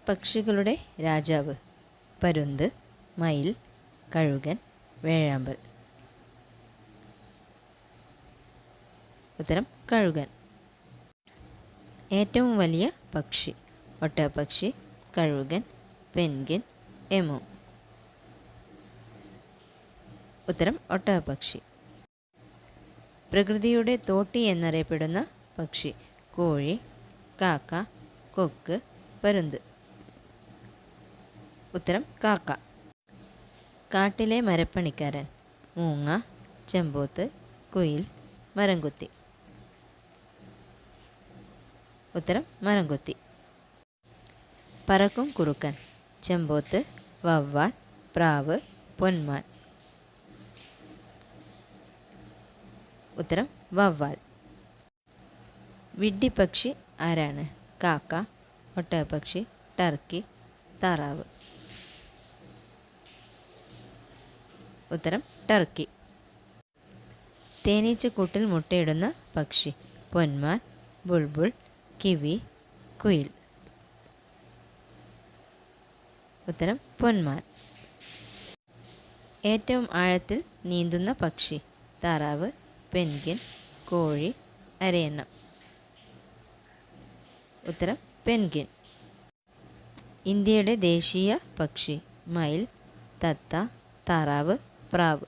പക്ഷികളുടെ രാജാവ്: പരുന്ത്, മയിൽ, കഴുകൻ, വേഴാമ്പൽ. ഉത്തരം കഴുകൻ. ഏറ്റവും വലിയ പക്ഷി: ഒട്ടകപ്പക്ഷി, കഴുകൻ, പെൻഗ്വിൻ, എമു. ഉത്തരം ഒട്ടകപ്പക്ഷി. പ്രകൃതിയുടെ തോട്ടി എന്നറിയപ്പെടുന്ന പക്ഷി: കോഴി, കാക്ക, കൊക്ക്, പരുന്ത്. ഉത്തരം കാക്ക. കാട്ടിലെ മരപ്പണിക്കാരൻ: മൂങ്ങ, ചെമ്പോത്ത്, കുയിൽ, മരംകൊത്തി. ഉത്തരം മരംകൊത്തി. പറക്കും കുറുക്കൻ: ചെമ്പോത്ത്, വവ്വാൽ, പ്രാവ്, പൊന്മാൻ. ഉത്തരം വവ്വാൽ. വിഡ്ഢിപ്പക്ഷി ആരാണ്? കാക്ക, ഒട്ടകപ്പക്ഷി, ടർക്കി, താറാവ്. ഉത്തരം ടർക്കി. തേനീച്ചക്കൂട്ടിൽ മുട്ടയിടുന്ന പക്ഷി: പൊന്മാൻ, ബുൾബുൾ, കിവി, കുയിൽ. ഉത്തരം പൊന്മാൻ. ഏറ്റവും ആഴത്തിൽ നീന്തുന്ന പക്ഷി: താറാവ്, പെൻഗ്വിൻ, കോഴി, അരയന്നം. ഉത്തരം പെൻഗ്വിൻ. ഇന്ത്യയുടെ ദേശീയ പക്ഷി: മയിൽ, തത്ത, താറാവ്, പ്രാവ്.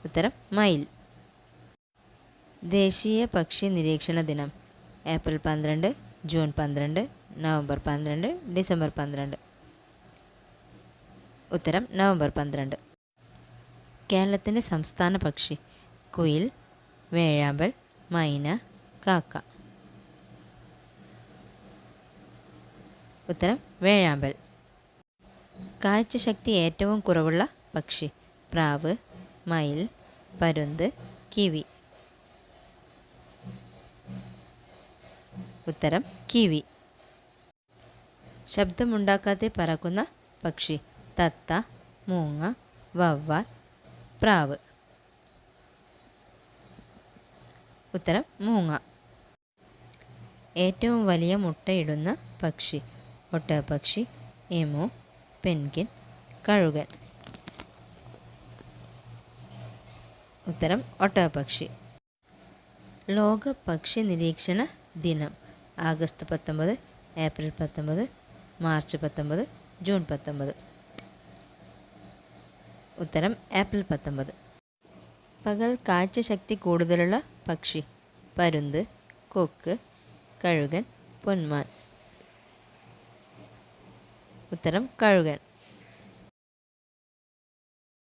ഉത്തരം മയിൽ. ദേശീയ പക്ഷി നിരീക്ഷണ ദിനം: ഏപ്രിൽ 12, ജൂൺ 12, നവംബർ 12, ഡിസംബർ 12. ഉത്തരം നവംബർ 12. കേരളത്തിൻ്റെ സംസ്ഥാന പക്ഷി: കുയിൽ, വേഴാമ്പൽ, മൈന, കാക്ക. ഉത്തരം വേഴാമ്പൽ. കാഴ്ചശക്തി ഏറ്റവും കുറവുള്ള പക്ഷി: പ്രാവ്, മയിൽ, പരുന്ത്, കിവി. ഉത്തരം കിവി. ശബ്ദമുണ്ടാക്കാതെ പറക്കുന്ന പക്ഷി: തത്ത, മൂങ്ങ, വവ്വാൽ, പ്രാവ്. ഉത്തരം മൂങ്ങ. ഏറ്റവും വലിയ മുട്ടയിടുന്ന പക്ഷി: ഒട്ടകപ്പക്ഷി, എമു, പെൻഗ്വിൻ, കഴുകൻ. ഉത്തരം ഒട്ടകപ്പക്ഷി. ലോക പക്ഷി നിരീക്ഷണ ദിനം: ആഗസ്റ്റ് 19, ഏപ്രിൽ 19, മാർച്ച് 19, ജൂൺ 19. ഉത്തരം ഏപ്രിൽ 19. പകൽ കാഴ്ചശക്തി കൂടുതലുള്ള പക്ഷി: പരുന്ത്, കൊക്ക്, കഴുകൻ, പൊന്മാൻ. ഉത്തരം കഴുകൻ.